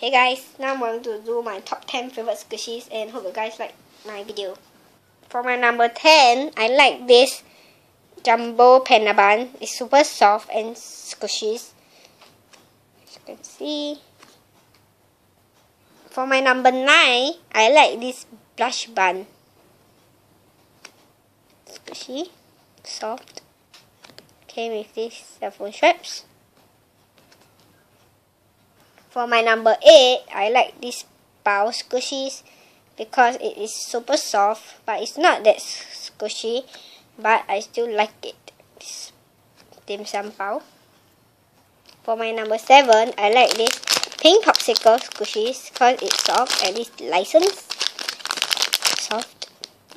Hey guys, now I'm going to do my top 10 favorite squishies and hope you guys like my video. For my number 10, I like this Jumbo Panda Bun. It's super soft and squishy, as you can see. For my number 9, I like this Blush Bun. Squishy, soft. Came with these cell phone straps. For my number 8, I like this Bao Squishies because it is super soft, but it's not that squishy, but I still like it. This Dim Sum Bao. For my number 7, I like this Pink Popsicle Squishies because it's soft and it's licensed. Soft.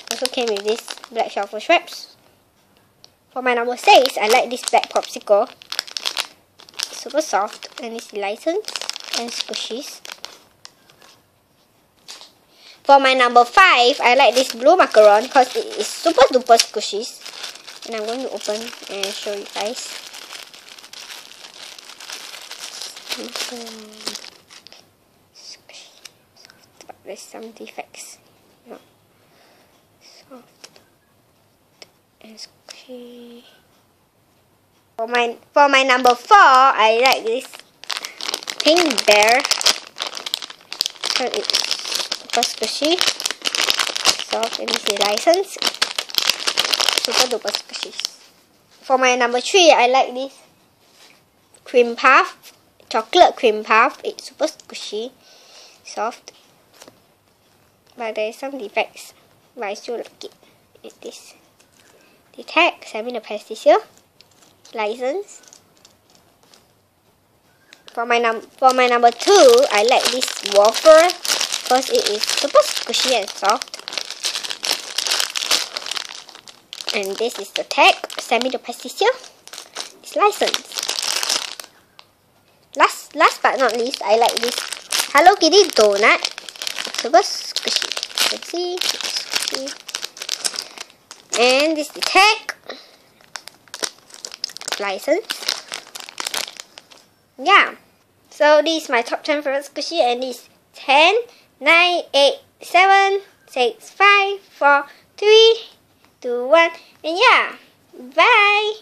Also came with this black shuffle straps. For my number 6, I like this Black Popsicle. It's super soft and it's licensed and squishies. For my number 5, I like this Blue Macaron because it is super duper squishies. And I'm going to open and show you guys. Squishy, soft, but there's some defects. No. Soft and squishy. For my number 4, I like this Pink Bear. It's super squishy, soft, and it's licensed. Super duper squishy. For my number 3, I like this Cream Puff, Chocolate Cream Puff. It's super squishy, soft, but there is some defects, but I still like it. It's this. The tag, Sammy the Pastel, license. For my number 2, I like this wafer because it is super squishy and soft. And this is the tag, Sammy the Pastel. It's licensed. Last but not least, I like this Hello Kitty donut. Super squishy. You can see it's squishy. And this is the tag, licensed. Yeah, so this is my top 10 favorite squishy, and this 10, 9, 8, 7, 6, 5, 4, 3, 2, 1, and yeah, bye!